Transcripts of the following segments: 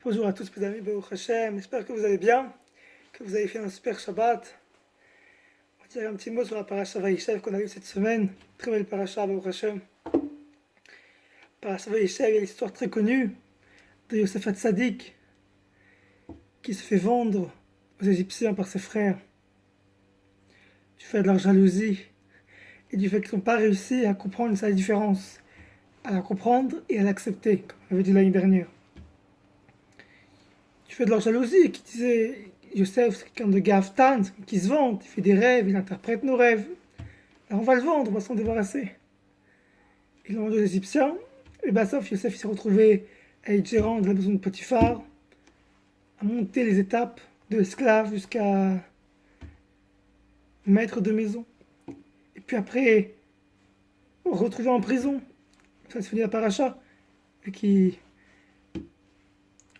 Bonjour à tous mes amis, Baruch Hashem, j'espère que vous allez bien, que vous avez fait un super Shabbat. On va dire un petit mot sur la paracha Vaïshev qu'on a eu cette semaine, très belle paracha Baruch Hashem. Paracha Vaïshev, il y a l'histoire très connue de Yosef Hatzadik qui se fait vendre aux Égyptiens par ses frères du fait de leur jalousie et du fait qu'ils n'ont pas réussi à comprendre sa différence, à la comprendre et à l'accepter, comme on avait dit l'année dernière. Du fait de leur jalousie, qui disait Yosef, c'est quelqu'un de Gaftan, qui se vante, il fait des rêves, il interprète nos rêves. Alors on va le vendre, on va s'en débarrasser. Ils l'ont vendu aux Égyptiens, et sauf Yosef il s'est retrouvé à être gérant de la maison de Potiphar, à monter les étapes de l'esclave jusqu'à maître de maison. Et puis après, retrouvé en prison. Ça se finit la paracha, et qui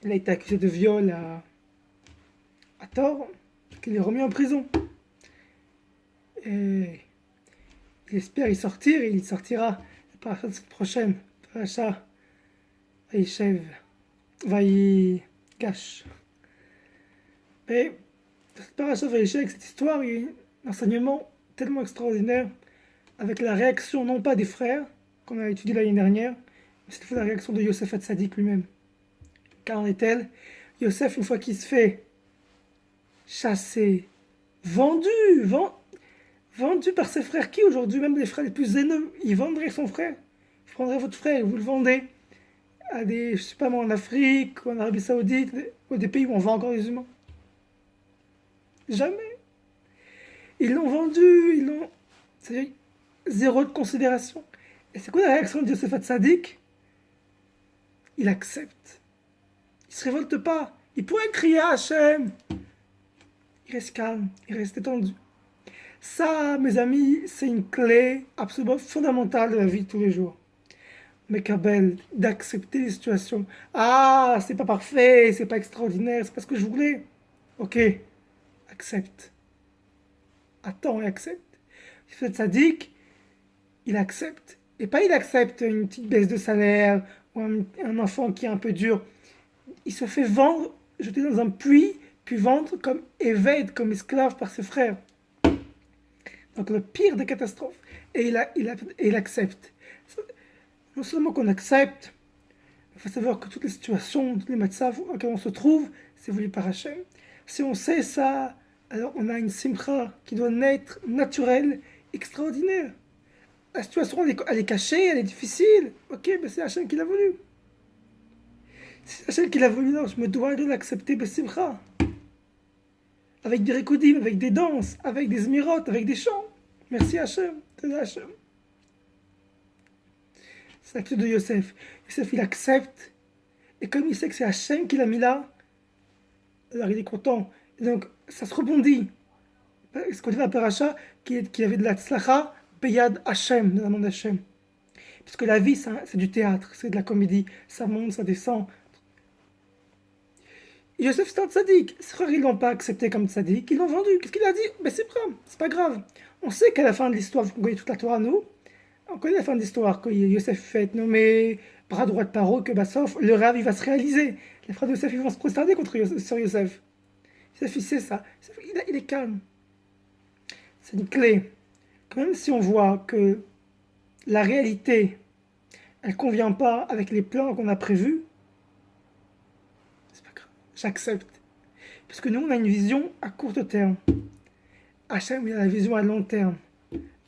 il a été accusé de viol à tort, qu'il est remis en prison. Et il espère y sortir, et il sortira la paracha prochaine, paracha Vaïshev, Vaïgash. Mais cette paracha Vaïshev, cette histoire, il y a un enseignement tellement extraordinaire, avec la réaction non pas des frères, qu'on a étudié l'année dernière, mais cette fois la réaction de Yosef Hatzadik lui-même. Qu'en est-elle? Yosef, une fois qu'il se fait chasser, vendu par ses frères, qui aujourd'hui, même les frères les plus haineux, ils vendraient son frère. Vous prendrez votre frère et vous le vendez à des, je sais pas moi, en Afrique, ou en Arabie Saoudite, ou des pays où on vend encore des humains. Jamais. Ils l'ont vendu, c'est-à-dire zéro de considération. Et c'est quoi la réaction de Yosef Hatzadik? Il accepte. Il se révolte pas. Il pourrait crier à Hachem. Il reste calme, il reste détendu. Ça, mes amis, c'est une clé absolument fondamentale de la vie de tous les jours. Mekabel, d'accepter les situations. Ah, c'est pas parfait, c'est pas extraordinaire, c'est pas ce que je voulais. Ok, accepte. Attends et accepte. Si vous êtes sadique, il accepte. Et pas il accepte une petite baisse de salaire ou un enfant qui est un peu dur. Il se fait vendre, jeter dans un puits, puis vendre comme évêque, comme esclave par ses frères. Donc le pire des catastrophes. Et il accepte. Non seulement qu'on accepte, il faut savoir que toutes les situations, toutes les matzav auxquelles on se trouve, c'est voulu par Hachem. Si on sait ça, alors on a une simcha qui doit naître naturelle, extraordinaire. La situation, elle est cachée, elle est difficile. Ok, mais c'est Hachem qui l'a voulu. C'est Hachem qui l'a voulu, non, je me dois de l'accepter, besimcha. Avec des récoudim, avec des danses, avec des zmirotes, avec des chants. Merci Hachem, Tada Hachem. C'est l'attitude de Yosef. Yosef, il accepte. Et comme il sait que c'est Hachem qui l'a mis là, alors il est content. Et donc, ça se rebondit. Ce qu'on dit dans la paracha, qu'il avait de la tzlacha, peyad Hachem, de la main d'Hachem. Puisque la vie, c'est du théâtre, c'est de la comédie. Ça monte, ça descend. Yosef, c'est un tzaddik. Ses frères, ils l'ont pas accepté comme tzaddik. Ils l'ont vendu. Qu'est-ce qu'il a dit? Ben, c'est pas grave. On sait qu'à la fin de l'histoire, vous connaissez toute la Torah, nous. On connaît la fin de l'histoire, que Yosef fait être nommé bras droit de Paro, que sauf le rêve il va se réaliser. Les frères de Yosef ils vont se prosterner contre sur Yosef. Yosef il sait ça. Il est calme. C'est une clé. Quand même si on voit que la réalité, elle ne convient pas avec les plans qu'on a prévus, c'est pas grave. J'accepte. Parce que nous, on a une vision à court terme. Hachem, il a la vision à long terme.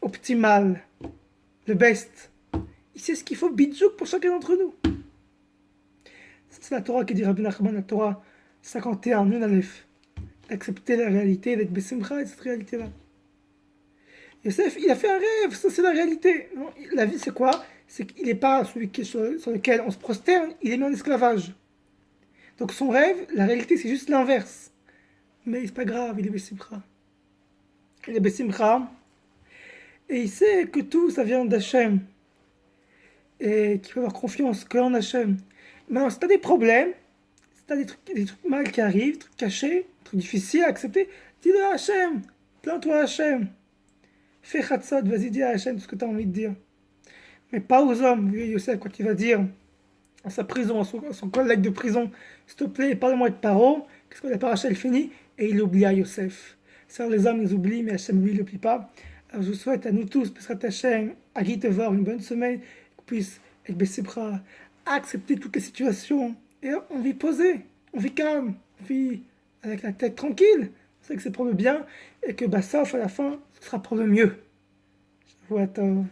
Optimale. Le best. Il sait ce qu'il faut bidjouk pour chacun d'entre nous. C'est la Torah qui dit Rabbi Nachman, la Torah 51, Nun Aleph. D'accepter la réalité, d'être besimcha et cette réalité-là. Yosef, il a fait un rêve, ça c'est la réalité. Non, la vie c'est quoi? C'est qu'il n'est pas celui sur lequel on se prosterne, il est mis en esclavage. Donc son rêve, la réalité c'est juste l'inverse. Mais c'est pas grave, il est besimcha. Il est besimcha. Et il sait que tout, ça vient d'Hachem. Et qu'il faut avoir confiance qu'en Hachem. Maintenant, si tu as des problèmes, si tu as des trucs mal qui arrivent, des trucs cachés, des trucs difficiles à accepter, dis-le à Hachem. Plains-toi à Hachem. Fais khatsad, vas-y, dis à Hachem tout ce que tu as envie de dire. Mais pas aux hommes. Oui, Yosef, quand il va dire à sa prison, à son collègue de prison, s'il te plaît, parle-moi de Paro, qu'est-ce que la paracha elle finit, et il oublia Yosef. Ça, les hommes, ils oublient, mais Hachem, lui, il n'oublie pas. Alors, je vous souhaite à nous tous, Pesrat Hachem, à Guy voir une bonne semaine, qu'on puisse, avec Bessibra, accepter toutes les situations, et on vit posé, on vit calme, on vit avec la tête tranquille, on sait que c'est pour le bien, et que, bah, sauf à la fin, ce sera pour le mieux. Je vous attends.